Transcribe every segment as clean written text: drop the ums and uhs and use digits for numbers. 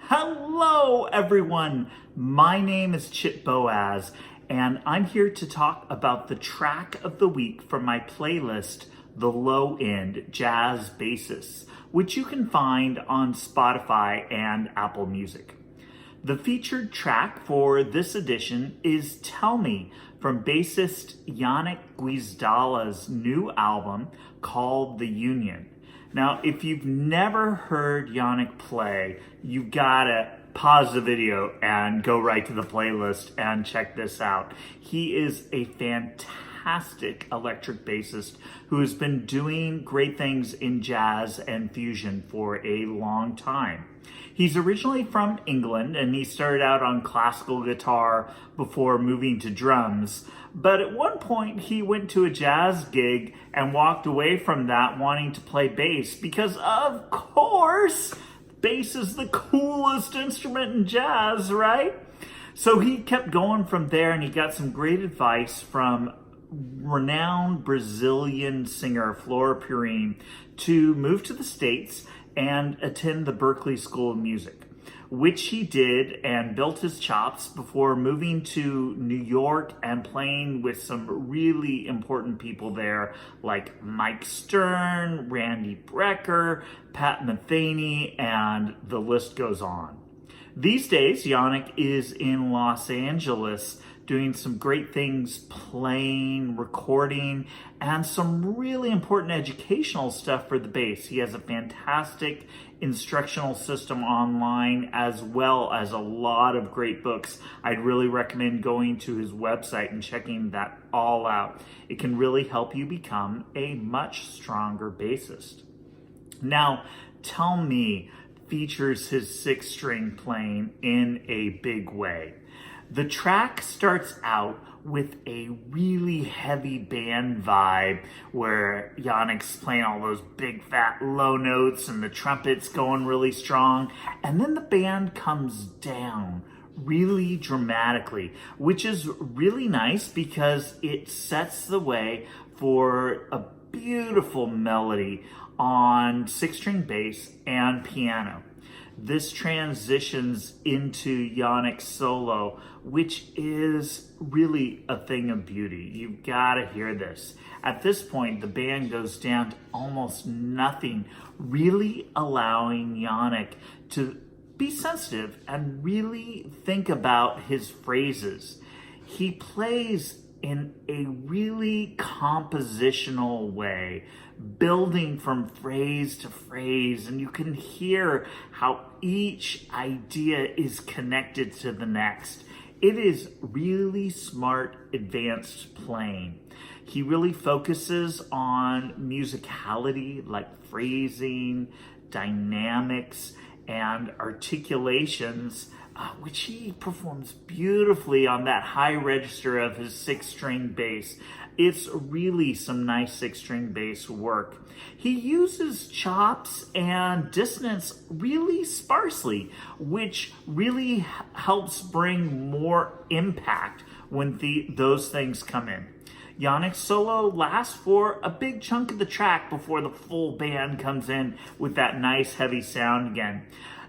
Hello everyone, my name is Chip Boaz and I'm here to talk about the track of the week from my playlist, The Low End Jazz Bassists, which you can find on Spotify and Apple Music. The featured track for this edition is Tell Me from bassist Janek Gwizdala's new album called The Union. Now, if you've never heard Janek play, you've gotta pause the video and go right to the playlist and check this out. He is a fantastic electric bassist who has been doing great things in jazz and fusion for a long time. He's originally from England and he started out on classical guitar before moving to drums. But at one point he went to a jazz gig and walked away from that wanting to play bass because, of course, bass is the coolest instrument in jazz, right? So he kept going from there and he got some great advice from renowned Brazilian singer Flora Purim to move to the States and attend the Berklee School of Music, which he did and built his chops before moving to New York and playing with some really important people there like Mike Stern, Randy Brecker, Pat Metheny, and the list goes on. These days, Janek is in Los Angeles doing some great things, playing, recording, and some really important educational stuff for the bass. He has a fantastic instructional system online as well as a lot of great books. I'd really recommend going to his website and checking that all out. It can really help you become a much stronger bassist. Now, Tell Me features his 6-string playing in a big way. The track starts out with a really heavy band vibe where Janek's playing all those big fat low notes and the trumpet's going really strong, and then the band comes down really dramatically, which is really nice because it sets the way for a beautiful melody on 6-string bass and piano. This transitions into Janek's solo, which is really a thing of beauty. You've got to hear this. At this point, the band goes down to almost nothing, really allowing Janek to be sensitive and really think about his phrases. He plays in a really compositional way, building from phrase to phrase, and you can hear how each idea is connected to the next. It is really smart, advanced playing. He really focuses on musicality like phrasing, dynamics, and articulations, which he performs beautifully on that high register of his 6-string bass. It's really some nice 6-string bass work. He uses chops and dissonance really sparsely, which really helps bring more impact when those things come in. Janek's solo lasts for a big chunk of the track before the full band comes in with that nice heavy sound again.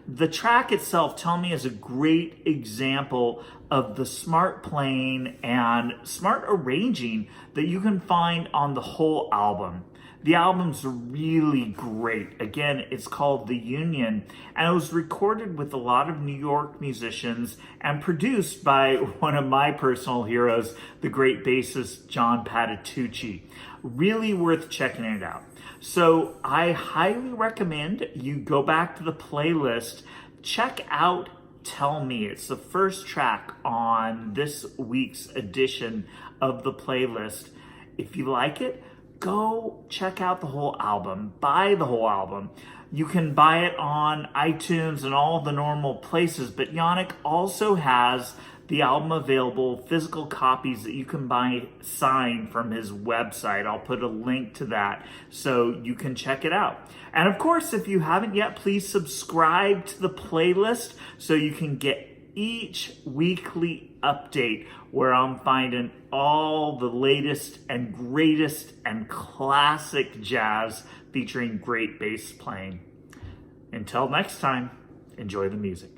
The track itself, Tell Me, is a great example of the smart playing and smart arranging that you can find on the whole album. The album's really great. Again, it's called The Union, and it was recorded with a lot of New York musicians and produced by one of my personal heroes, the great bassist John Patitucci. Really worth checking it out. So I highly recommend you go back to the playlist, check out Tell Me. It's the first track on this week's edition of the playlist. If you like it, go check out the whole album, buy the whole album. You can buy it on iTunes and all the normal places, but Janek also has the album available, physical copies that you can buy signed from his website. I'll put a link to that so you can check it out. And of course, if you haven't yet, please subscribe to the playlist so you can get each weekly update where I'm finding all the latest and greatest and classic jazz featuring great bass playing. Until next time, enjoy the music.